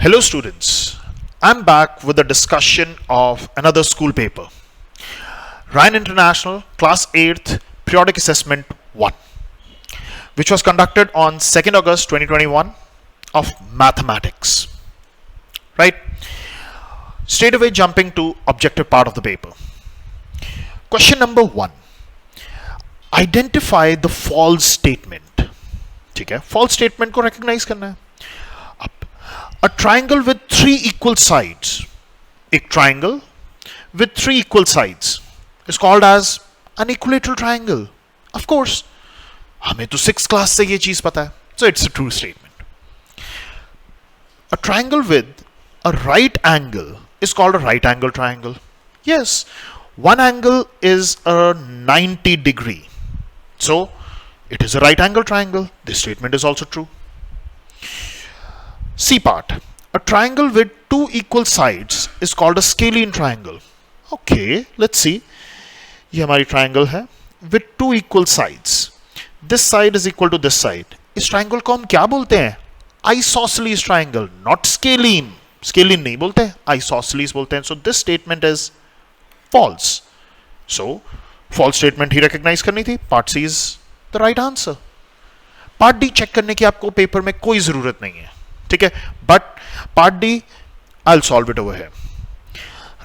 Hello students, I'm back with a discussion of another school paper, Ryan International Class 8th Periodic Assessment 1, which was conducted on 2nd August 2021 of Mathematics. Right? Straight away jumping to objective part of the paper. Question number 1. Identify the false statement. ठीक है, false statement को recognize करना है. A triangle with three equal sides, एक triangle with three equal sides is called as an equilateral triangle. Of course, हमें तो 6th class से ये चीज पता है. So it's a true statement. A triangle with a right angle is called a right angle triangle. Yes, one angle is a 90 degree. So it is a right angle triangle. This statement is also true. C part. A triangle with two equal sides is called a scalene triangle. Okay, let's see. ये हमारी triangle है with two equal sides. This side is equal to this side. इस triangle को हम क्या बोलते हैं? Isosceles triangle, not scalene. Scalene नहीं बोलते हैं, isosceles बोलते हैं. So this statement is false. So false statement he recognize करनी थी. Part C is the right answer. Part D check करने की आपको पेपर में कोई जरूरत नहीं है. ठीक है, but part D I will solve it over here.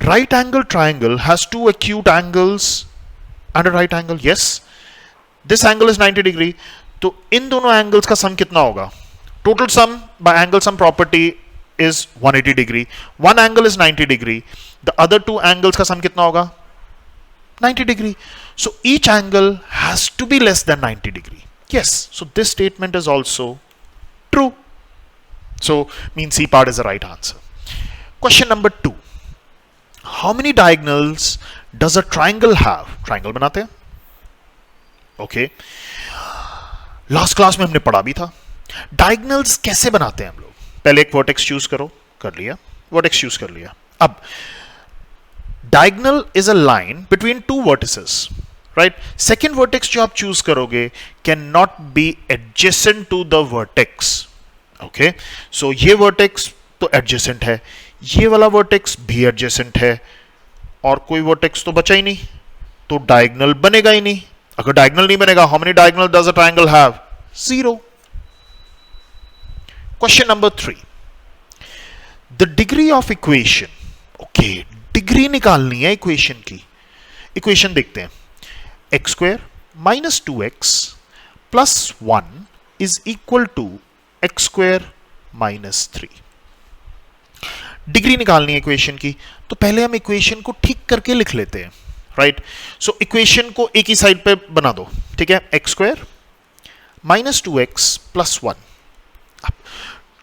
Right angle triangle has two acute angles and a right angle. Yes, this angle is 90 degree. तो इन दोनों एंगल्स का सम कितना होगा? Total sum by angle sum property is 180 degree. One angle is 90 degree. The other two angles का sum कितना होगा? 90 degree. So each angle has to be less than 90 degree. Yes, so this statement is also true. So means C part is the right answer. Question number 2. How many diagonals does a triangle have? Triangle बनाते हैं. Okay. Last class में हमने पढ़ा भी था. Diagonals कैसे बनाते हैं हम लोग? पहले एक vertex choose करो. कर लिया. Vertex choose कर लिया. अब diagonal is a line between two vertices. Right? Second vertex जो आप choose करोगे cannot be adjacent to the vertex. Okay, so ये वर्टेक्स तो एडजेसेंट है, ये वाला वर्टेक्स भी एडजेसेंट है, और कोई वर्टेक्स तो बचा ही नहीं, तो डायगोनल बनेगा ही नहीं. अगर डायगोनल नहीं बनेगा, how many diagonal does a triangle have? 0. Question number 3. The degree of equation. Okay, degree निकालनी है इक्वेशन की. इक्वेशन देखते हैं. X square minus 2x plus 1 is equal to x square minus 3. Degree निकालनी है इक्वेशन की, तो पहले हम इक्वेशन को ठीक करके लिख लेते हैं. राइट, सो इक्वेशन को एक ही साइड पे बना दो. ठीक है, x square minus 2x plus 1.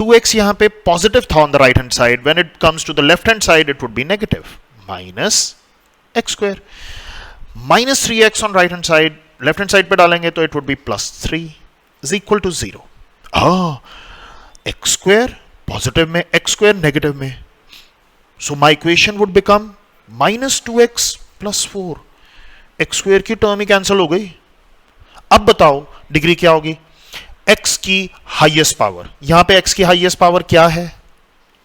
2x यहां पे पॉजिटिव था on the right hand side, when it comes to the left hand side it would be negative. Minus x square minus 3x on right hand side, left hand side पे डालेंगे तो it would be plus 3 is equal to 0. X square positive में, x square negative में, so my equation would become minus 2x plus 4. X square की term ही cancel हो गई. अब बताओ डिग्री क्या होगी? x की हाईएस्ट पावर, यहां पे x की हाईएस्ट पावर क्या है?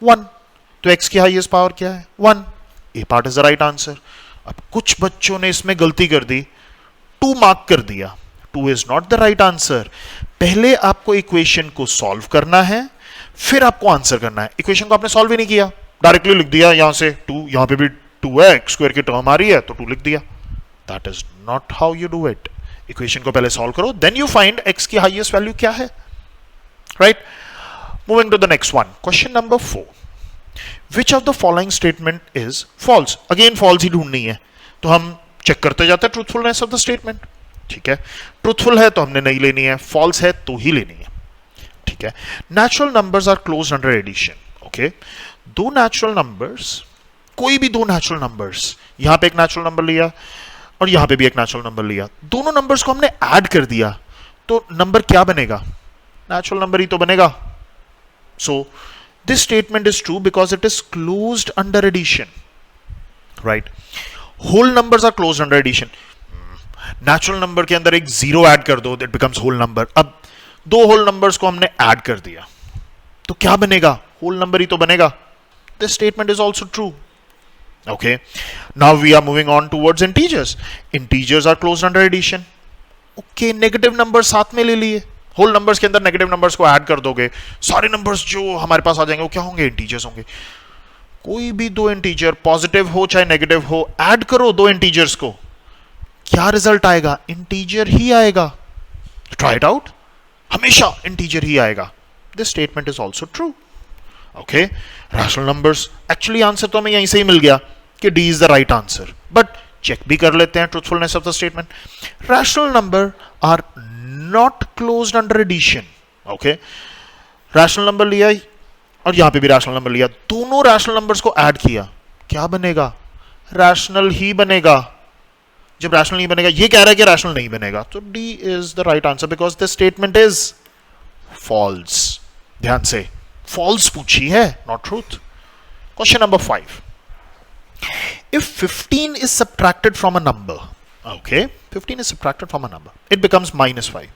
1. तो x की हाईएस्ट पावर क्या है? 1. A part is the right answer. अब कुछ बच्चों ने इसमें गलती कर दी, 2 मार्क कर दिया. 2 is not the right answer. पहले आपको इक्वेशन को सॉल्व करना है, फिर आपको आंसर करना है. इक्वेशन को आपने सॉल्व ही नहीं किया, डायरेक्टली लिख दिया यहां से 2, यहां पे भी 2 है, एक्स स्क्वायर की टर्म आ रही है तो 2 लिख दिया. That is not how you do it. Equation को पहले सॉल्व करो, देन यू फाइंड एक्स की हाईएस्ट वैल्यू क्या है. Right, moving to the next one. Question number 4. Which of the following statement is false? Again false ही ढूंढनी है, तो हम चेक करते जाते हैं ट्रूथफुलनेस ऑफ द स्टेटमेंट. ठीक है, ट्रूथफुल है तो हमने नहीं लेनी है, फॉल्स है तो ही लेनी है. ठीक है, natural numbers are closed under addition. Okay, दो नेचुरल नंबर्स, कोई भी दो नेचुरल नंबर्स, यहां पे एक नेचुरल नंबर लिया और यहां पे भी एक नेचुरल नंबर लिया, दोनों नंबर्स को हमने ऐड कर दिया, तो नंबर क्या बनेगा? नेचुरल नंबर ही तो बनेगा. So this statement is true because it is closed under addition. Right, whole numbers are closed under addition. Natural number के अंदर एक 0 ऐड कर दो, इट बिकम्स होल नंबर. अब दो होल नंबर्स को हमने ऐड कर दिया, तो क्या बनेगा? होल नंबर ही तो बनेगा. This statement is also true. Okay, now we are moving on towards integers. Integers are closed under addition. Okay, negative number साथ में ले लिए. होल नंबर्स के अंदर नेगेटिव नंबर्स को ऐड कर दोगे, सारे नंबर्स जो हमारे पास आ जाएंगे वो क्या होंगे? इंटीजर्स होंगे. कोई भी दो इंटीजर, पॉजिटिव हो चाहे नेगेटिव हो, ऐड करो दो इंटीजर्स को, क्या रिजल्ट आएगा? इंटीजर ही आएगा. ट्राई इट आउट, हमेशा इंटीजर ही आएगा. This statement is also true. Okay, rational numbers, actually answer तो हमें यहीं से ही मिल गया कि D is the right answer, but check भी कर लेते हैं truthfulness of the statement. Rational number are not closed under addition. Okay, rational number लिया और यहां पे भी रैशनल नंबर लिया, दोनों रैशनल नंबर्स को ऐड किया, क्या बनेगा? रैशनल ही बनेगा. जब रैशनल नहीं बनेगा, ये कह रहा है कि रैशनल नहीं बनेगा, तो D is the right answer because this statement is false. ध्यान से, फॉल्स पूछी है, not truth. Question number 5. If 15 is subtracted from a number, okay, 15 is subtracted from a number, it becomes -5.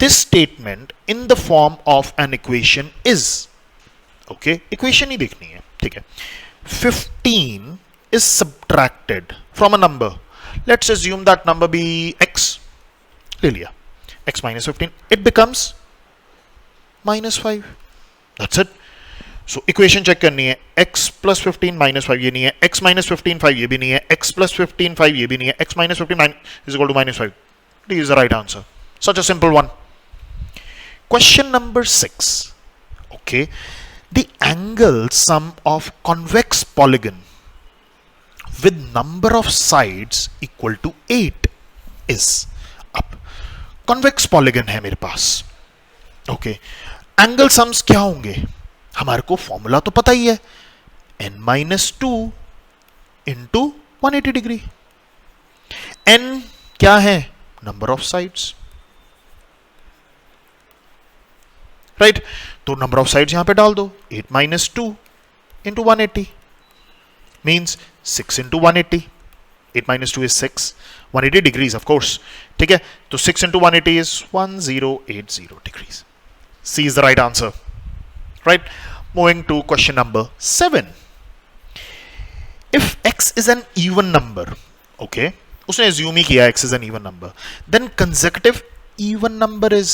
This statement in the form of an equation is, okay, equation ही देखनी है, ठीक है. 15 is subtracted from a number. Let's assume that number be x. ले लिया, x minus 15, it becomes -5. That's it. So equation check करनी है, x plus 15 minus 5 ये नहीं है, x minus 15 5 ये भी नहीं है, x plus 15 5 ये भी नहीं है, x minus 15 is equal to -5. D is the right answer. Such a simple one. Question number 6. Okay, the angle sum of convex polygon with number of sides equal to 8 is. अब convex polygon है मेरे पास. Okay, angle sums क्या होंगे? हमारे को formula तो पता ही है, n-2 इंटू 180 डिग्री. n क्या है? Number of sides, right. तो नंबर ऑफ साइड्स यहां पे डाल दो, 8 - 2 into 180 means 6 into 180. 8 - 2 is 6, 180 degrees of course, ठीक है. तो 6 into 180 is 1080 degrees. C is the right answer. Right? Moving to question number 7. If x is an even number, okay, उसने assume ही किया x is an even number, then consecutive even number is,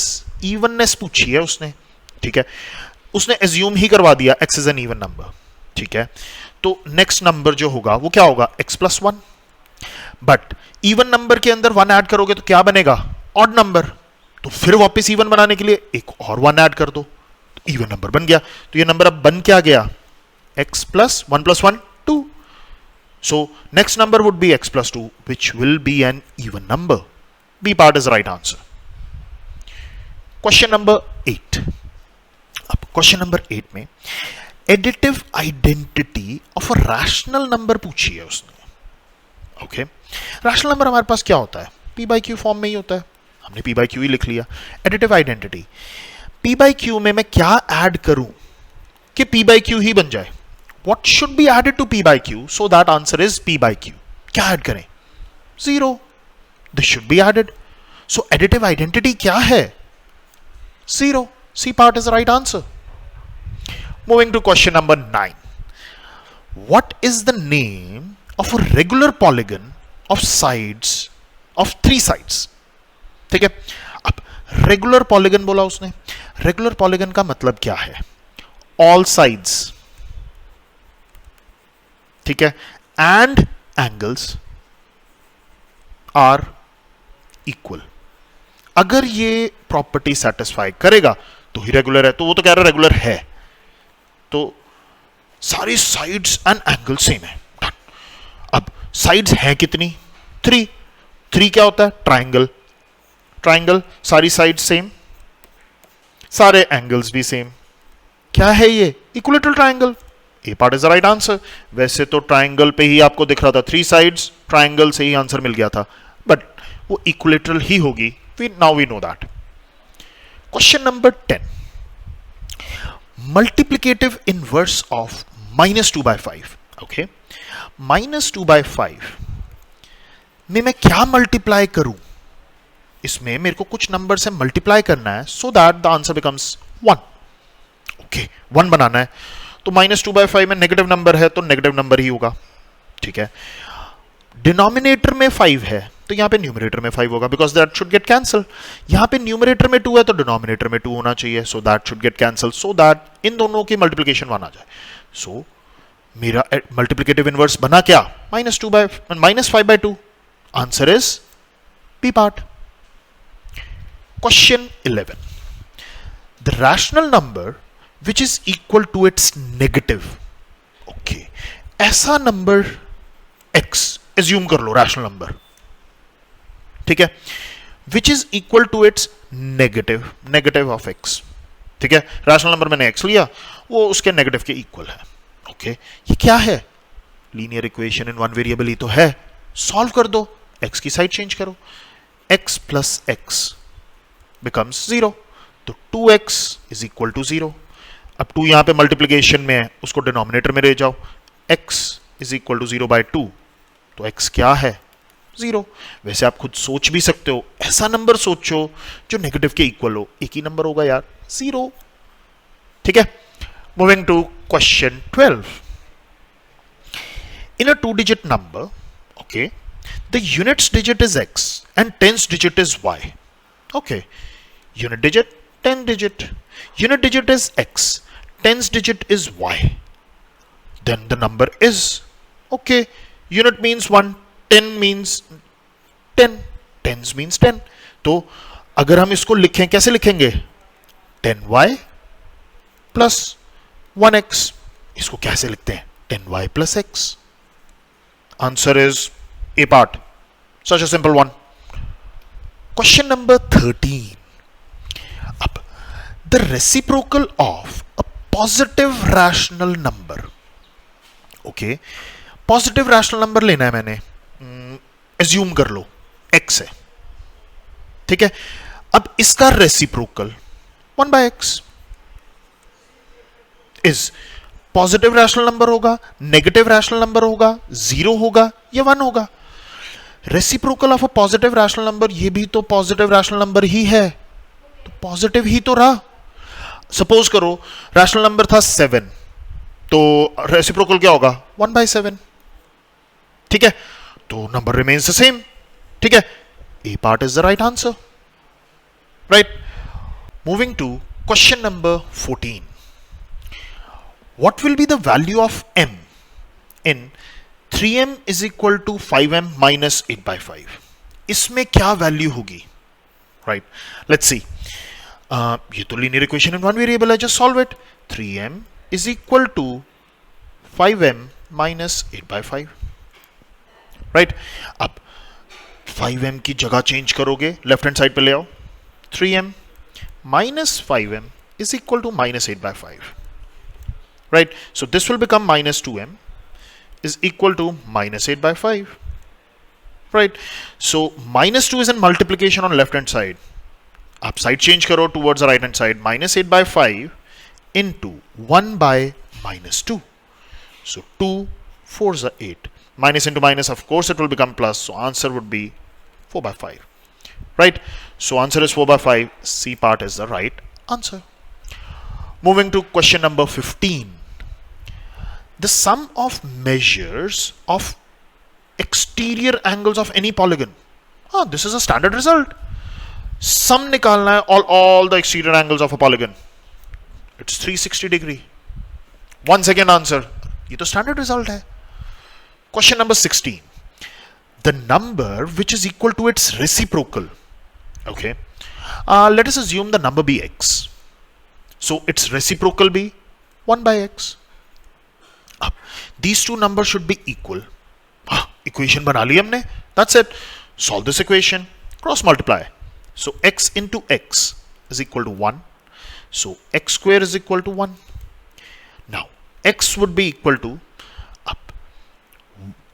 evenness पूछी है उसने, ठीक है. उसने assume ही करवा दिया x is an even number, ठीक है. तो next number जो होगा वो क्या होगा? x plus 1. But even number के अंदर 1 ऐड करोगे तो क्या बनेगा? odd number. तो फिर वापस इवन बनाने के लिए एक और 1 ऐड कर दो, तो इवन नंबर बन गया. तो ये नंबर अब बन क्या गया? x plus 1 plus 1 2. So next number would be x plus 2, which will be an even number. B part is the right answer. Question number 8. अब क्वेश्चन नंबर 8 में additive identity of a rational number पूछी है उसने. Okay, rational number हमारे पास क्या होता है? p by q form में ही होता है, हमने p by q ही लिख लिया. Additive identity, p by q में मैं क्या ऐड करूं कि p by q ही बन जाए? What should be added to p by q so that answer is p by q? क्या ऐड करें? 0. This should be added. So additive identity क्या है? 0. C part is the right answer. Moving to question number 9. What is the name of a regular polygon of sides of 3 sides? ठीक है. अब regular polygon बोला उसने. Regular polygon का मतलब क्या है? ऑल साइड्स, ठीक है, एंड एंगल्स आर इक्वल. अगर ये प्रॉपर्टी सेटिस्फाई करेगा तो ही रेगुलर है. तो वो तो कह रहा है रेगुलर है, तो सारी साइड्स एंड एंगल सेम है. अब साइड्स हैं कितनी? 3. 3 क्या होता है? ट्राइंगल. ट्राइंगल, सारी साइड सेम, सारे एंगल्स भी सेम. क्या है ये? Equilateral triangle. A part is the right answer. वैसे तो ट्राइंगल पे ही आपको दिख रहा था 3 साइड्स, ट्राइंगल से ही आंसर मिल गया था, बट वो इक्विलैटरल ही होगी. Now we know that. Question number 10. Multiplicative inverse of -2/5. Okay, -2/5 में मैं क्या मल्टीप्लाई करूं? इसमें मेरे को कुछ नंबर से मल्टीप्लाई करना है so that the answer becomes 1. Okay, 1 बनाना है तो -2/5 में नेगेटिव नंबर है तो नेगेटिव नंबर ही होगा, ठीक है। डिनोमिनेटर में 5 है तो यहां पे न्यूमरेटर में 5 होगा, because that should get cancel. यहां पे न्यूमरेटर में 2 है तो डिनोमिनेटर में 2 होना चाहिए, so that should get cancel, so that in दोनों की मल्टीप्लिकेशन 1 आ जाए। सो मेरा मल्टीप्लिकेटिव इनवर्स बना क्या, -5/2। Answer is B part. Question 11, the rational number which is equal to its negative. Okay, ऐसा नंबर x एज्यूम कर लो रैशनल नंबर, ठीक है, which is equal to its negative of x, ठीक है। रैशनल नंबर मैंने x लिया, वो उसके नेगेटिव के इक्वल है। ओके, ये क्या है, linear equation in one variable ही तो है, सॉल्व कर दो, x की साइड चेंज करो, x प्लस x बिकम्स 0, तो 2x इज इक्वल टू 0। अब 2 यहां पे मल्टीप्लीकेशन में है, उसको डिनोमिनेटर में ले जाओ, x इज इक्वल टू 0/2, तो x क्या है, 0। वैसे आप खुद सोच भी सकते हो, ऐसा नंबर सोचो जो नेगेटिव के इक्वल हो, एक ही नंबर होगा यार, 0, ठीक है। मूविंग टू क्वेश्चन 12, इन अ 2-digit number, okay, the units digit is x and tens digit is y. Okay, unit digit, 10 digit, unit digit is x, tens digit is y, then the number is, okay, unit means 1, 10 means 10, tens means 10। तो अगर हम इसको लिखें, कैसे लिखेंगे, 10y plus 1x, इसको कैसे लिखते हैं, 10y plus x। Answer is a part, such a simple one. Question number 13, अब the reciprocal of a positive rational number. Okay, positive rational number लेना है मैंने, एज्यूम कर लो x है, ठीक है। अब इसका reciprocal 1/x is positive rational number होगा, नेगेटिव रैशनल नंबर होगा, 0 होगा या 1 होगा। Reciprocal of a positive rational number, ये भी तो पॉजिटिव रैशनल नंबर ही है, तो पॉजिटिव ही तो रहा। सपोज करो रैशनल नंबर था 7, तो रेसिप्रोकल क्या होगा, 1/7, ठीक है, तो नंबर रिमेन्स द सेम, ठीक है। A part is the right answer, right. Moving to question number 14, what will be the value of m in 3m is equal to 5m minus 8/5? इसमें क्या वैल्यू होगी, राइट, लेट्स सी। ये तो linear equation in one variable है, just solve it. 3m is equal to 5m minus 8/5, right. अब 5m की जगह change करोगे, लेफ्ट हैंड साइड पे ले आओ, 3m minus 5m is equal to minus 8/5, right? So this will become minus 2m is equal to minus 8/5, right? So minus 2 is in multiplication on left hand side. आप side change करो towards the right hand side, minus 8/5 into 1 by minus 2. So 2 4s are 8. Minus into minus, of course it will become plus, so answer would be 4/5, right? So answer is 4/5. C part is the right answer. Moving to question number 15. The sum of measures of exterior angles of any polygon. This is a standard result. Sum निकालना है all the exterior angles of a polygon. It's 360 degree. 1 second answer. ये तो standard result है. Question number 16. The number which is equal to its reciprocal. Okay. Let us assume the number be x. So its reciprocal be 1/x. These two numbers should be equal. Equation बना ली हमने. That's it. Solve this equation. Cross multiply. So x into x is equal to 1. So x square is equal to 1. Now x would be equal to, अब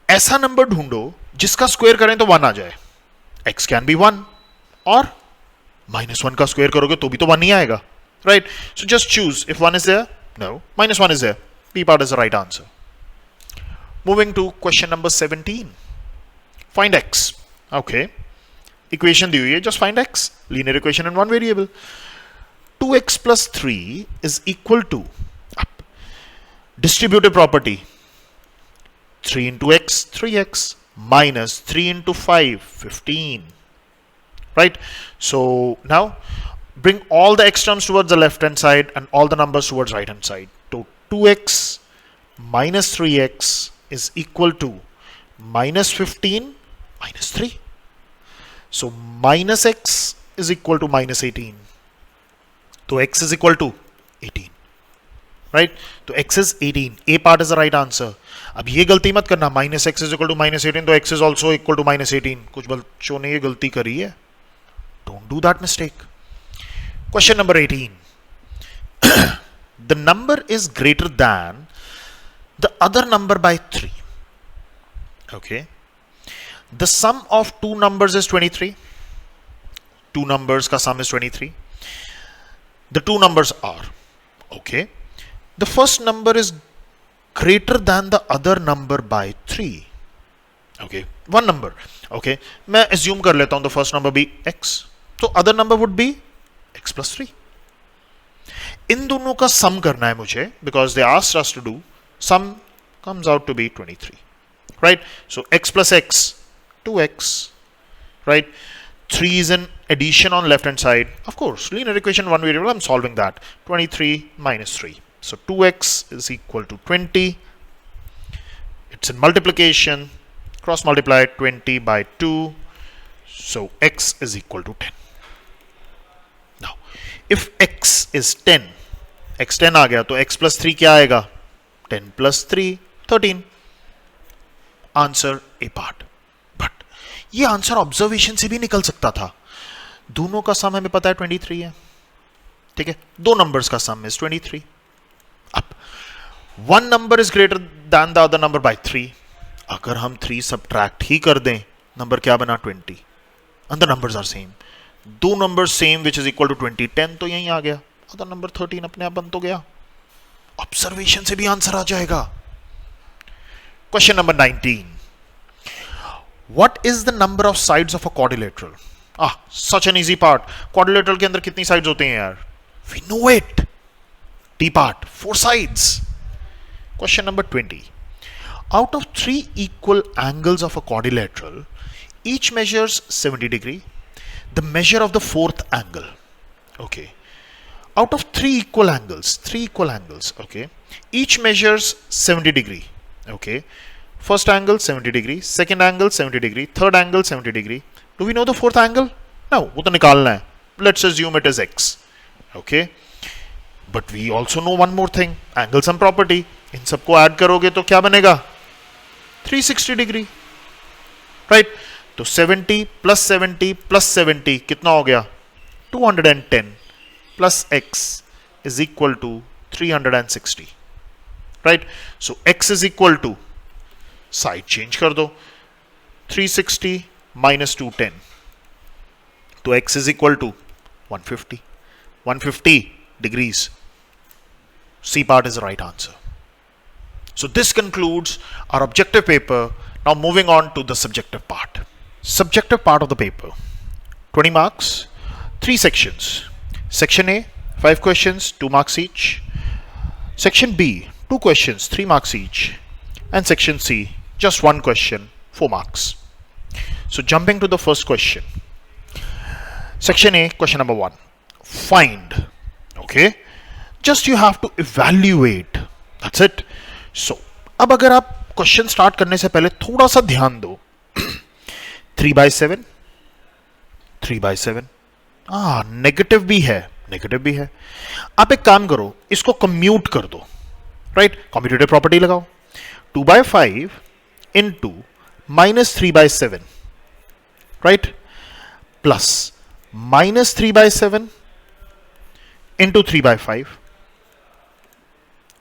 ऐसा number ढूंढो जिसका square करें तो 1 आ जाए. x can be 1 और -1 का square करोगे तो भी तो 1 ही आएगा. Right? So just choose. If 1 is there, no. -1 is there. B part is the right answer. Moving to question number 17. Find x. Okay. Equation दी हुई है, just find x. Linear equation in one variable. 2x plus 3 is equal to distributive property 3 into x 3x minus 3 into 5 15, right? So now bring all the x terms towards the left hand side and all the numbers towards right hand side. So 2x minus 3x is equal to minus 15 minus 3. So minus x is equal to minus 18. So x is equal to 18, right? तो x is 18. A part is the right answer. अब ये गलती मत करना, minus x is equal to minus 18 तो x is also equal to minus 18. कुछ बच्चों ने ये गलती करी है. Don't do that mistake. Question number 18. The number is greater than the other number by 3. Okay. The sum of two numbers is 23. Two numbers ka sum is 23. The two numbers are, okay, the first number is greater than the other number by 3. Okay, one number. Okay, मैं assume कर लेता हूं the first number be x, तो other number would be x plus 3. इन दोनों का sum करना है मुझे, because they asked us to do, sum comes out to be 23, right? So x plus x 2x, right? 3 is an addition on left hand side. Of course, linear equation one variable, I'm solving that. 23 minus 3. So 2x is equal to 20. It's in multiplication. Cross multiply 20 by 2. So x is equal to 10. Now, if x is 10, x 10 आ गया, तो x plus 3 क्या आएगा? 10 plus 3, 13. Answer A part. ये answer observation से भी निकल सकता था. दोनों का सम हमें पता है 23 है, ठीक है? दो नंबर्स का सम इज 23. अब one number is greater than the other number by 3. अगर हम 3 सबट्रैक्ट ही कर दें, नंबर क्या बना? 20. And the numbers are same. दो number same which is equal to 20. 10 तो यहीं आ गया, अदर नंबर 13 अपने आप बन तो गया. ऑब्जर्वेशन से भी आंसर आ जाएगा. Question number 19. What is the number of sides of a quadrilateral? Such an easy part. Quadrilateral के अंदर कितनी sides होती हैं यार? We know it. D part, 4 sides. Question number 20. Out of 3 equal angles of a quadrilateral, each measures 70 degree. The measure of the fourth angle. Okay. Out of 3 equal angles, okay. Each measures 70 degree. Okay. First angle 70 degree, second angle 70 degree, third angle 70 degree. Do we know the fourth angle? No, वो तो निकालना है. Let's assume it is x. Okay. But we also know one more thing, angle sum property. इन सबको add करोगे तो क्या बनेगा? 360 degree. Right? तो 70 plus 70 plus 70 कितना हो गया? 210 plus x is equal to 360. Right? So x is equal to, side change कर दो, 360 minus 210, तो x is equal to 150 degrees. C part is the right answer. So this concludes our objective paper. Now moving on to the subjective part. Subjective part of the paper, 20 marks, 3 sections. Section A, 5 questions, 2 marks each. Section B, 2 questions, 3 marks each. And section C, just 1 question, 4 marks. So jumping to the first question. Section A, question number 1. Find. Okay. Just you have to evaluate. That's it. So, अब अगर आप question start करने से पहले थोड़ा सा ध्यान दो. 3/7, 3/7. नेगेटिव भी है. आप एक काम करो, इसको कम्यूट कर दो. राइट, कम्यूटेटिव प्रॉपर्टी लगाओ. 2/5 into minus 3/7, right, plus minus 3/7 into 3/5,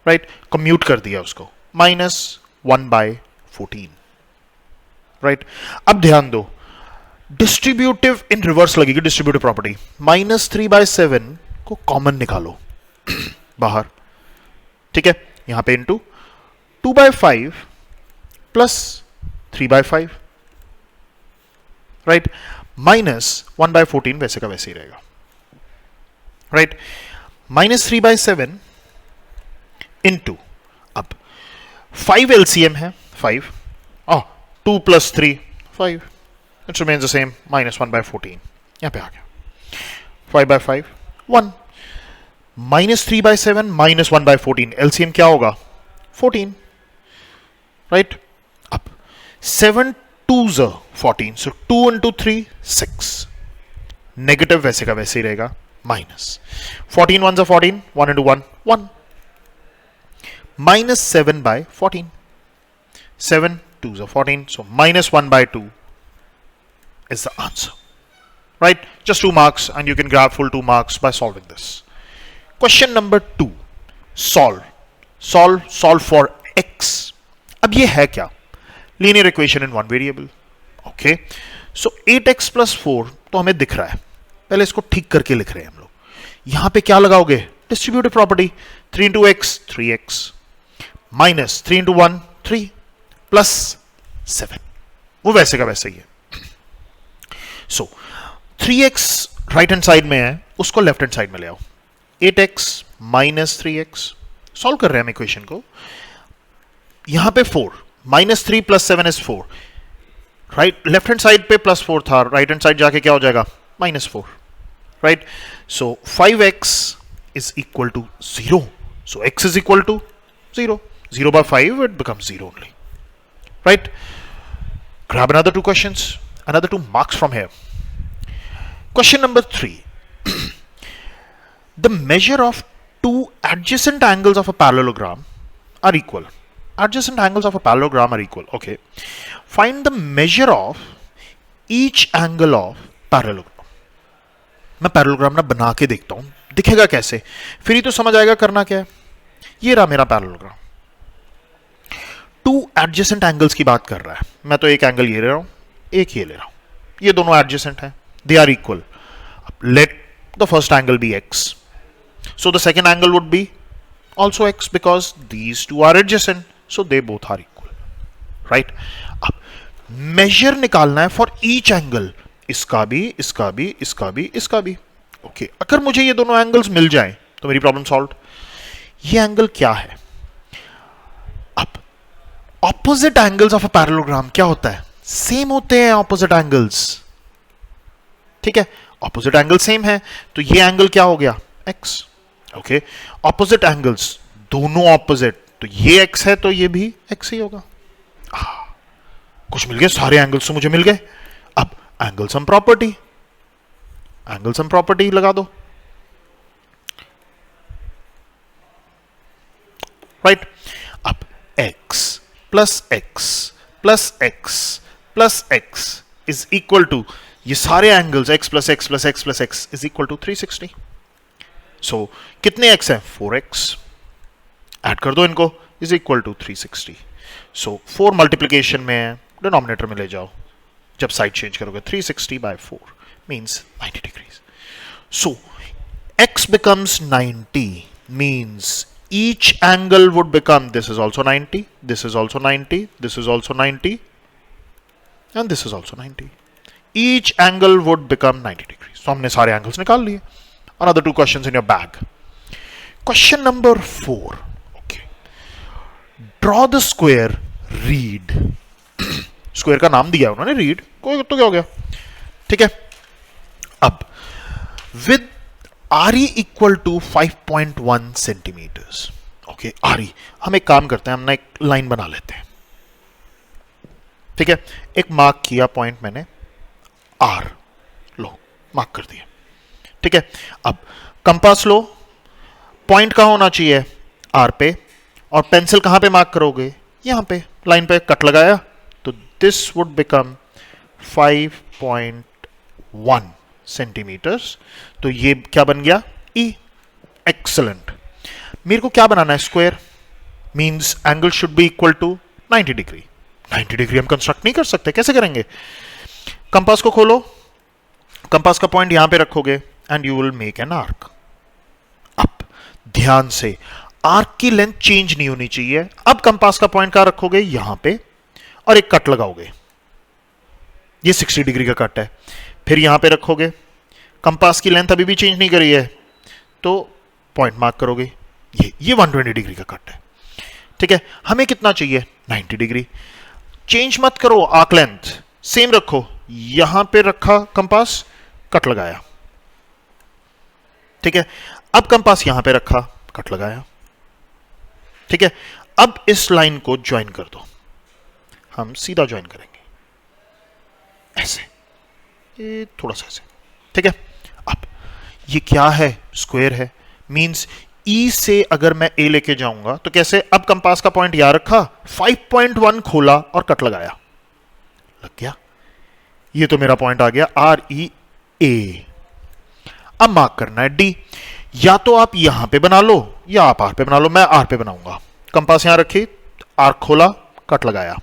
right, commute कर दिया उसको, minus 1/14, right. अब ध्यान दो, डिस्ट्रीब्यूटिव इन रिवर्स लगेगी डिस्ट्रीब्यूटिव प्रॉपर्टी. minus 3/7 को कॉमन निकालो बाहर, ठीक है, यहां पे इंटू 2/5 प्लस 3/5, राइट, माइनस 1/14 वैसे का वैसे ही रहेगा. राइट, -3/7 इंटू, अब 5 LCM है 5, 2 + 3 5, इट रिमेन्स द सेम, -1/14 यहां पे आ गया, 5/5 1, -3/7 -1/14 LCM क्या होगा 14, राइट। अब 7 2s are 14, so 2 into 3 6, negative वैसे का वैसे ही रहेगा, minus 14 1s are 14, 1 into 1 1, -7/14, 7 2s are 14, so -1/2 is the answer, right? Just 2 marks and you can grab full 2 marks by solving this. Question number 2, solve for x. अब ये है क्या, linear equation in one variable, okay. So 8x + 4 तो हमें दिख रहा है, पहले इसको ठीक करके लिख रहे हैं हम लोग। यहां पे क्या लगाओगे, distributive property, 3 into x 3x, minus 3 into 1 3 plus 7, वो वैसे का वैसे ही है। सो 3x राइट हैंड साइड में है, उसको लेफ्ट हैंड साइड में ले आओ, 8x - 3x, सॉल्व कर रहे हैं हम इक्वेशन को। यहां पे 4, -3 + 7 is 4, right, left hand side पे +4 था, राइट हैंड साइड जाके क्या हो जाएगा -4, right. So 5x is equal to 0, so x is equal to 0, 0/5 it becomes 0 only, right? Grab another 2 questions, another 2 marks from here. Question number 3. The measure of 2 adjacent angles of a parallelogram are equal. Adjacent angles of a parallelogram are equal, okay. Find the measure of each angle of parallelogram. मैं parallelogram ना बना के देखता हूं, दिखेगा कैसे, फिर ही तो समझ आएगा करना क्या है। ये रहा मेरा पैरेललोग्राम, 2 एडजेसेंट एंगल्स की बात कर रहा है, मैं तो एक एंगल ये ले रहा हूं, एक ये ले रहा हूं, ये दोनों एडजेसेंट हैं, they are equal. Let the first angle be x, so the second angle would be also x because these two are adjacent, so they both are equal, right? अब measure निकालना है for each angle, इसका भी, इसका भी, इसका भी, इसका भी, ओके। अगर मुझे ये दोनों एंगल्स मिल जाएं तो मेरी प्रॉब्लम सॉल्व। ये एंगल क्या है, अब opposite angles of a parallelogram क्या होता है, सेम होते हैं ऑपोजिट एंगल्स, ठीक है, ऑपोजिट एंगल सेम है, तो ये एंगल क्या हो गया x, ओके। ऑपोजिट एंगल्स दोनों ऑपोजिट, तो ये x है तो ये भी x ही होगा। कुछ मिल गया, सारे एंगल्स तो मुझे मिल गए। अब angle sum property, angle sum property लगा दो, राइट। अब x + x + x + x is equal to, ये सारे angles x + x + x + x is equal to 360। So कितने x है, 4x, ऐड कर दो इनको, is equal to 360। So 4 multiplication में डिनोमिनेटर में ले जाओ, जब साइड चेंज करोगे 360/4 means 90 degrees. So x becomes 90 means each angle would become, this is also 90, this is also 90, this is also 90, and this is also 90. Each angle would become 90 degrees. So हमने सारे angles निकाल लिए. Another 2 questions in your bag. Question number 4. Okay. Draw the square reed. Square का नाम दिया उन्होंने read, कोई तो क्या हो गया, ठीक है। अब with RE equal to 5.1 centimeters, okay. RE, हम एक काम करते हैं, हम ना एक लाइन बना लेते हैं, ठीक है। एक मार्क किया पॉइंट मैंने, R लो मार्क कर दिया, ठीक है। अब कंपास लो, पॉइंट कहां होना चाहिए, R पे, और पेंसिल कहां पे मार्क करोगे, यहां पे, लाइन पे कट लगाया, तो this would become 5.1 सेंटीमीटर्स, तो ये क्या बन गया, E, एक्सलेंट। मेरे को क्या बनाना है, square, means angle should be equal to 90 degree. 90 degree हम कंस्ट्रक्ट नहीं कर सकते, कैसे करेंगे, कंपास को खोलो, कंपास का पॉइंट यहां पे रखोगे and you will make an arc. अब ध्यान से, आर्क की लेंथ चेंज नहीं होनी चाहिए। अब कंपास का पॉइंट कहां रखोगे, यहां पे, और एक कट लगाओगे, ये 60 डिग्री का कट है, फिर यहां पे रखोगे, कंपास की लेंथ अभी भी चेंज नहीं करी है, तो पॉइंट मार्क करोगे, ये 120 डिग्री का कट है। ठीक है, हमें कितना चाहिए? 90 डिग्री। चेंज मत करो, आर्क लेंथ सेम रखो, यहां पे रखा कंपास, कट लगाया। ठीक है, अब कंपास यहां पे रखा, कट लगाया। ठीक है, अब इस लाइन को ज्वाइन कर दो, हम सीधा ज्वाइन करेंगे ऐसे, ये थोड़ा सा ऐसे। ठीक है, अब ये क्या है? स्क्वायर है, मींस ई से अगर मैं ए लेके जाऊंगा तो कैसे? अब कंपास का पॉइंट यहां रखा, 5.1 खोला और कट लगाया, लग गया। ये तो मेरा पॉइंट आ गया REA। अब मार्क करना है D। या तो आप यहां पे बना लो या आप आर पे बना लो, मैं आर पे बनाऊंगा। कंपास यहां रखी, आर्क खोला, कट लगाया,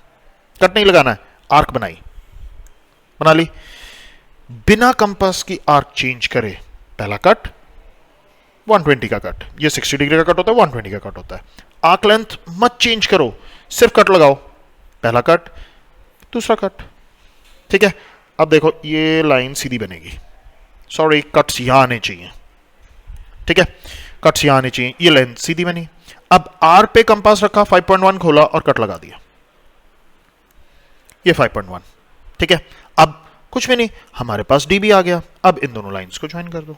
कट नहीं लगाना है, आर्क बनाई, बना ली। बिना कंपास की आर्क चेंज करे, पहला कट 120 का कट, ये 60 डिग्री का कट होता है, 120 का कट होता है। आर्क लेंथ मत चेंज करो, सिर्फ कट लगाओ, पहला कट, दूसरा कट। ठीक है, अब देखो ये लाइन सीधी बनेगी, सॉरी कट्स यहां आने चाहिए। ठीक है, कट्स यहां आने चाहिए, ये लाइन सीधी बनी। अब आर पे कंपास रखा, 5.1 खोला और कट लगा दिया, ये 5.1। ठीक है, अब कुछ भी नहीं, हमारे पास डी भी आ गया। अब इन दोनों लाइंस को ज्वाइन कर दो।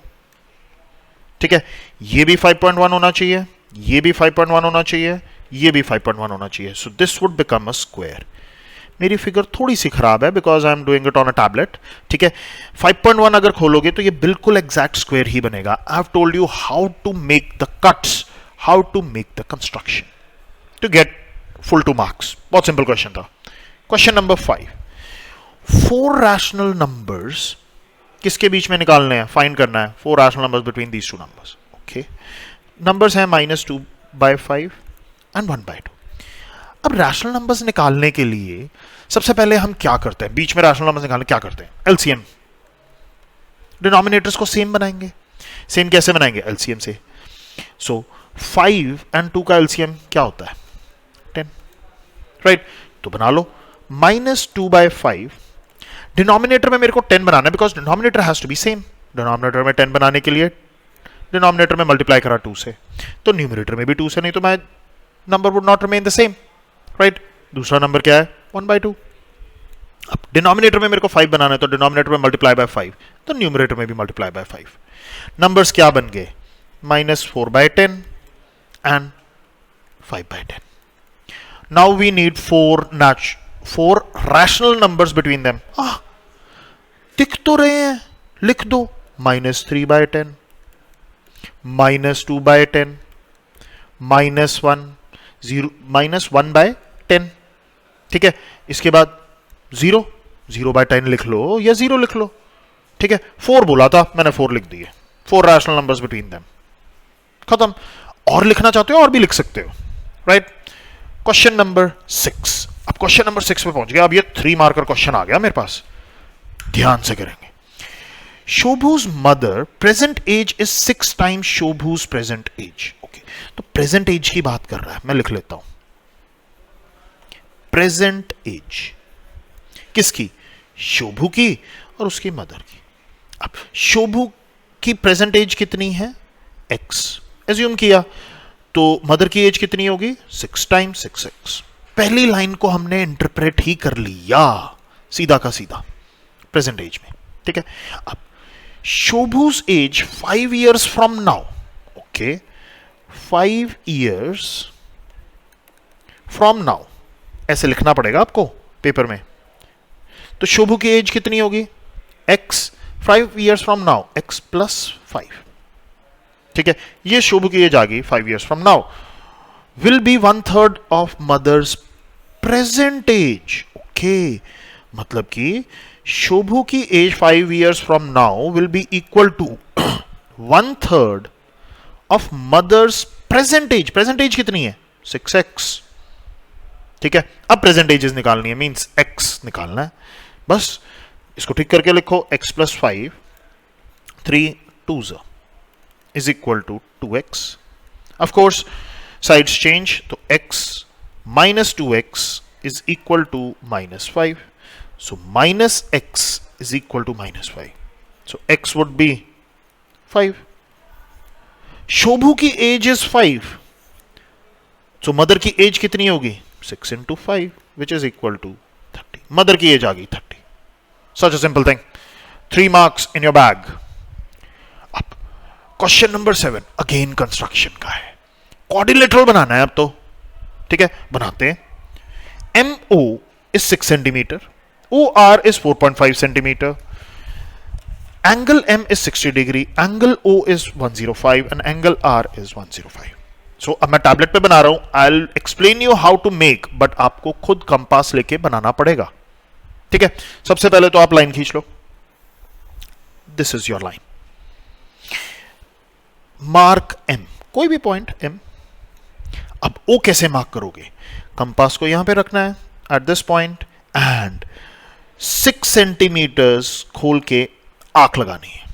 ठीक है, ये भी 5.1 होना चाहिए, ये भी 5.1 होना चाहिए, ये भी 5.1 होना चाहिए। So this would become a square. मेरी फिगर थोड़ी सी खराब है because I am doing it on a tablet. ठीक है, 5.1 अगर खोलोगे तो ये बिल्कुल एग्जैक्ट स्क्वायर ही बनेगा। I have told you how to make the cuts, how to make the construction to get full 2 marks. बहुत सिंपल क्वेश्चन था। क्वेश्चन नंबर 5, 4 रैशनल नंबर्स किसके बीच में निकालने हैं, फाइंड करना है। 4 rational numbers between these 2 numbers. Okay, numbers हैं -2/5 एंड 1/2। अब रैशनल नंबर्स निकालने के लिए सबसे पहले हम क्या करते हैं? बीच में रैशनल नंबर्स निकालने क्या करते हैं? एलसीएम, डिनोमिनेटर्स को सेम बनाएंगे। सेम कैसे बनाएंगे? एलसीएम से। सो 5 and 2 का एलसीएम क्या होता है? 10, राइट? तो बना लो -2/5। डिनोमिनेटर में मेरे को 10 बनाना है because denominator has to be same. Denominator में 10 बनाने के लिए डिनोमिनेटर में मल्टीप्लाई करा 2 से, तो न्यूमरेटर में भी 2 से, नहीं तो मैं number would not remain the same, right? दूसरा नंबर क्या है? 1/2। अब डिनोमिनेटर में मेरे को 5 बनाना है तो डिनोमिनेटर में मल्टीप्लाई बाय 5, तो न्यूमरेटर में भी मल्टीप्लाई बाय 5। नंबर्स क्या बन गए? -4/10 and 5/10। Now we need 4 rational numbers between them. दिख तो रहे हैं, लिख दो। -3/10, -2/10, -1/10। ठीक है, इसके बाद 0/10 लिख लो या 0 लिख लो। ठीक है, 4 बोला था मैंने, 4 लिख दिए। 4 रैशनल नंबर्स बिटवीन देम, खत्म। और लिखना चाहते हो और भी लिख सकते हो, राइट? Question number 6। अब क्वेश्चन नंबर 6 पे पहुंच गया। अब ये 3 मार्कर क्वेश्चन आ गया मेरे पास, ध्यान से करेंगे। Shobhu's mother present age is 6 times Shobhu's present age. Okay, तो प्रेजेंट एज की बात कर रहा है, मैं लिख लेता हूं। प्रेजेंट एज किसकी? शोभू की और उसकी मदर की। अब शोभू की प्रेजेंट एज कितनी है? x एज्यूम किया, तो मदर की एज कितनी होगी? 6 times 6x। पहली लाइन को हमने इंटरप्रेट ही कर लिया सीधा का सीधा प्रेजेंट एज में। ठीक है, अब Shobhu's age 5 years from now. Okay, 5 years from now ऐसे लिखना पड़ेगा आपको पेपर में। तो शोभू की एज कितनी होगी? x 5 years from now, x + 5। ठीक है, ये शोभू की एज आ गई 5 years from now. Will be 1/3 of mothers present age. Okay, मतलब कि शोभू की age 5 years from now will be equal to 1/3 of mothers present age. Present age कितनी है? 6x। ठीक है, अब प्रेजेंट एजेस निकालनी है, मींस x निकालना है। बस इसको ठीक करके लिखो, x + 5, 3 2s is equal to 2x. Of course, sides change, तो x minus 2x is equal to -5. So -x is equal to -5. So x would be 5. Shobhu की एज इज 5, सो मदर की एज कितनी होगी 6 into 5 which is equal to 30. Mother की age आ गई 30. Such a simple thing. 3 marks in your bag. अब question number 7 again construction का है. क्वाड्रिलेटरल बनाना है अब तो. ठीक है, बनाते हैं. MO is 6 centimeter, OR is 4.5 centimeter, angle M is 60 degree, angle O is 105 and angle R is 105. So अब मैं टैबलेट पे बना रहा हूं. I'll explain you how to make, but आपको खुद कंपास लेके बनाना पड़ेगा. ठीक है, सबसे पहले तो आप लाइन खींच लो. This is your line. Mark M, कोई भी पॉइंट M. अब O कैसे मार्क करोगे? कंपास को यहां पे रखना है at this point and 6 centimeters खोल के आर्क लगानी है.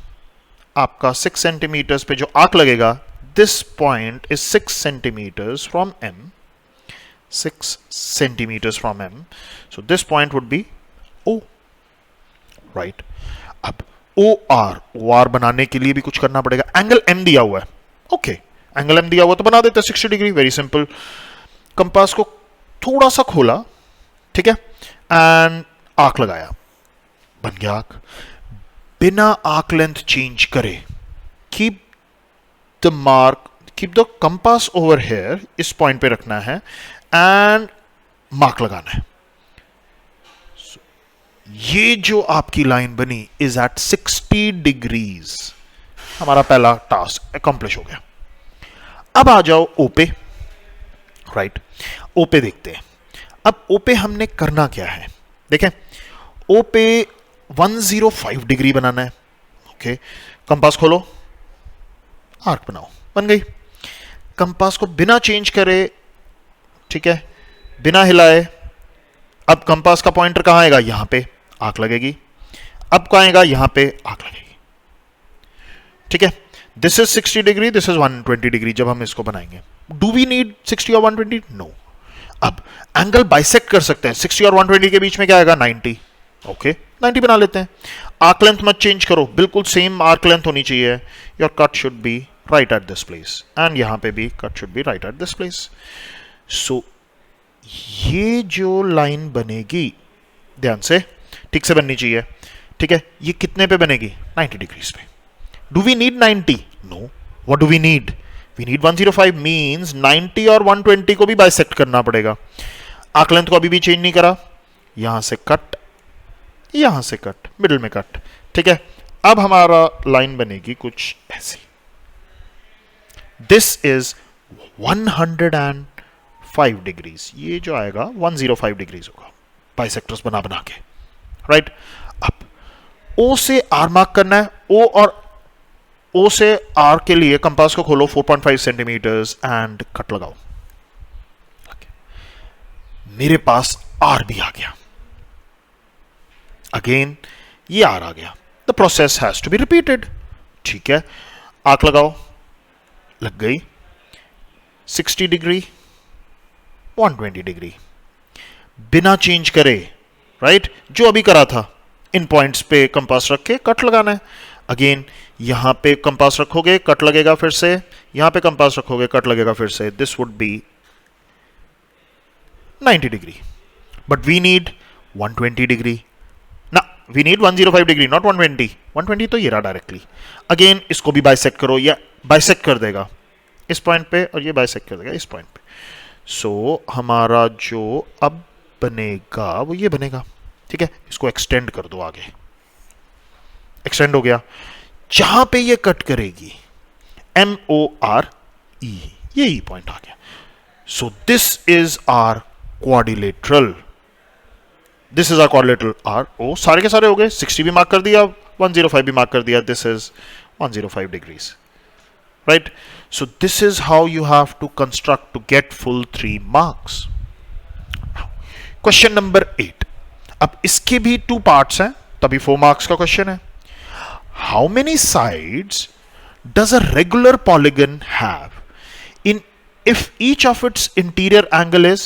आपका 6 सेंटीमीटर्स पे जो आर्क लगेगा, this point is 6 centimeters from M. 6 centimeters from M. So this point would be O. Right. अब OR बनाने के लिए भी कुछ करना पड़ेगा. एंगल M दिया हुआ है. ओके, एंगल M दिया हुआ तो बना देते हैं 60 डिग्री. Very simple. कंपास को थोड़ा सा खोला, ठीक है, एंड आर्क लगाया, बन गया आर्क. बिना आर्क लेंथ चेंज करे, keep the compass over here, इस पॉइंट पे रखना है एंड मार्क लगाना है. ये जो आपकी लाइन बनी इज एट 60 डिग्रीज. हमारा पहला टास्क अकम्प्लिश हो गया. अब आ जाओ O पे. राइट, O पे देखते हैं. अब O पे हमने करना क्या है, देखें. O पे 105 डिग्री बनाना है. ओके, कंपास खोलो, आर्क बनाओ, बन गई. कंपास को बिना चेंज करे, ठीक है, बिना हिलाए, अब कंपास का पॉइंटर कहां आएगा, यहां पे आर्क लगेगी. अब कहां आएगा, यहां पे आर्क लगेगी. ठीक है, this is 60 degree, this is 120 degree. जब हम इसको बनाएंगे, डू वी नीड 60 और 120? नो. अब एंगल बाइसेक्ट कर सकते हैं. 60 और 120 के बीच में क्या आएगा, 90. ओके, 90 बना लेते हैं. आर्क लेंथ मत चेंज करो, बिल्कुल सेम आर्क लेंथ होनी चाहिए. Your cut should be right at this place and यहां पे भी cut should be right at this place. So ये जो लाइन बनेगी, ध्यान से, ठीक से बननी चाहिए. ठीक है, ये कितने पे बनेगी, 90 डिग्रीज पे. Do we need 90? No. What do we need? We need 105. Means 90 और 120 को भी बाइसेक्ट करना पड़ेगा. आर्क लेंथ को अभी भी चेंज नहीं करा. यहां से कट, यहां से कट, मिडिल में कट. ठीक है, अब हमारा लाइन बनेगी कुछ ऐसी. This is 105 degrees. ये जो आएगा 105 डिग्रीज होगा, बाइसेक्टर्स बना बना के. राइट. अब O से R मार्क करना है. O से R के लिए कंपास को खोलो, 4.5 सेंटीमीटर्स एंड कट लगाओ. मेरे पास R भी आ गया. अगेन ये R आ गया. The process has to be repeated. ठीक है, आर्क लगाओ, लग गई. 60 डिग्री, 120 डिग्री, बिना चेंज करे. राइट, जो अभी करा था, इन पॉइंट्स पे कंपास रख के कट लगाना है. अगेन यहां पे कंपास रखोगे, कट लगेगा फिर से. यहां पे कंपास रखोगे, कट लगेगा फिर से. This would be 90 degree. But we need 120 degree ना. We need 105 degree, not 120. 120 तो ये रहा डायरेक्टली. अगेन इसको भी बाइसेक्ट करो, या बाइसेक्ट कर देगा इस पॉइंट पे, और ये बाइसेक्ट कर देगा इस पॉइंट पे. सो हमारा जो अब बनेगा वो ये बनेगा. ठीक है, इसको एक्सटेंड कर दो आगे. एक्सटेंड हो गया. जहां पे ये कट करेगी, MORE, यही पॉइंट आ गया. So this is our quadrilateral. This is our quadrilateral. RO सारे के सारे हो गए. 60 भी मार्क कर दिया, 105 भी मार्क कर दिया. This is 105 degrees. Right. So this is how you have to construct to get full 3 marks. Question number 8. अब इसके भी 2 पार्ट्स हैं, तभी 4 marks का क्वेश्चन है. How many sides does a regular polygon have in if each of its interior angle is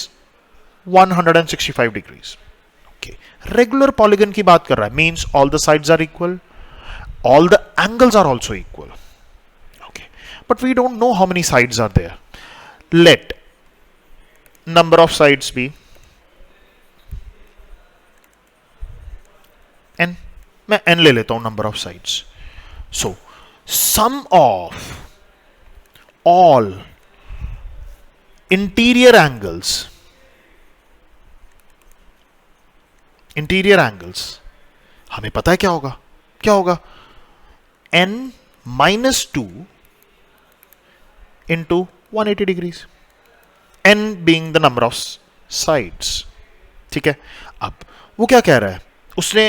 165 degrees? Okay, regular polygon की बात कर रहा है, means all the sides are equal, all the angles are also equal. Okay, but we don't know how many sides are there. Let number of sides be n. मैं n ले लेता हूं number of sides. So sum of all interior angles हमें पता है क्या होगा n minus 2 into 180 degrees, n being the number of sides. ठीक है, अब वो क्या कह रहा है, उसने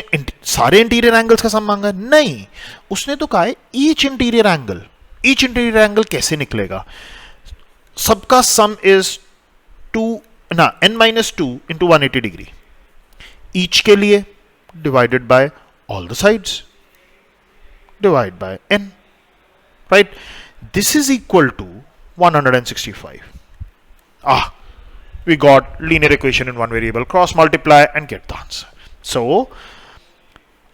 सारे इंटीरियर एंगल्स का सम मांगा है? नहीं, उसने तो कहा है ईच इंटीरियर एंगल कैसे निकलेगा? सबका सम इज 2 ना n minus 2 into 180 degree, each के लिए divided by all the sides, divide by n, right? This is equal to 165. We got linear equation in one variable, cross multiply and get the answer. So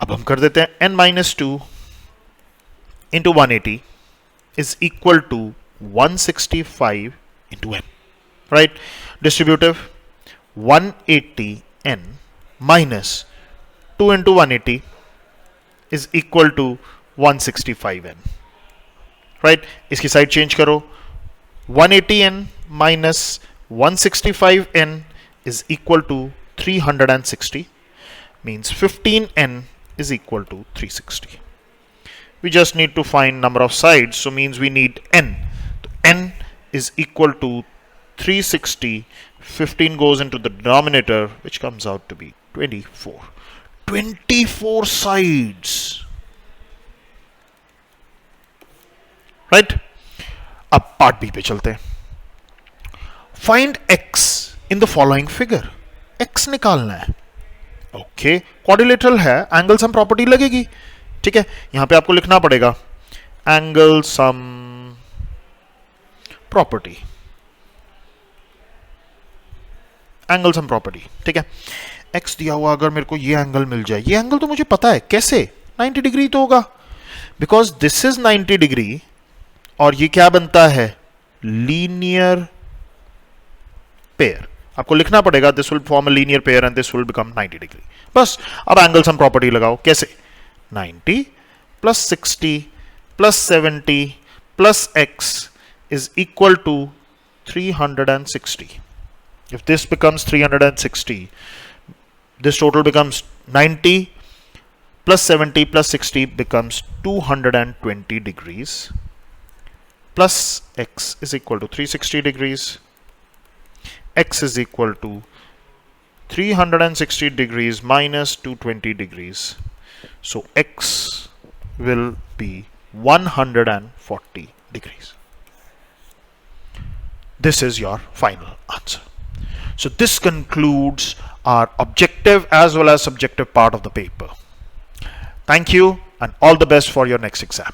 अब हम कर देते हैं n minus 2 into 180 is equal to 165 into n, right? Distributive 180n minus 2 into 180 is equal to 165n, right? इसकी side change करो, 180n minus 165n is equal to 360, means 15n is equal to 360. We just need to find number of sides, so means we need n. So n is equal to 360, 15 goes into the denominator, which comes out to be 24. 24 sides, right? अब part B पे चलते हैं. Find x in the following figure. x निकालना है. Okay, quadrilateral है, angle sum property लगेगी. ठीक है, यहां पे आपको लिखना पड़ेगा एंगल सम प्रॉपर्टी, ठीक है. x दिया हुआ, अगर मेरे को ये एंगल मिल जाए, ये एंगल तो मुझे पता है कैसे, 90 डिग्री तो होगा, बिकॉज दिस इज 90 डिग्री और ये क्या बनता है, लीनियर पेयर. आपको लिखना पड़ेगा this will form a linear pair and this will become 90 degree. बस अब एंगल सम प्रॉपर्टी लगाओ. कैसे, 90 plus 60 plus 70 plus x is equal to 360. If this becomes 360, this total becomes 90 plus 70 plus 60 becomes 220 degrees, plus x is equal to 360 degrees. X is equal to 360 degrees minus 220 degrees. So x will be 140 degrees. This is your final answer. So this concludes our objective as well as subjective part of the paper. Thank you and all the best for your next exam.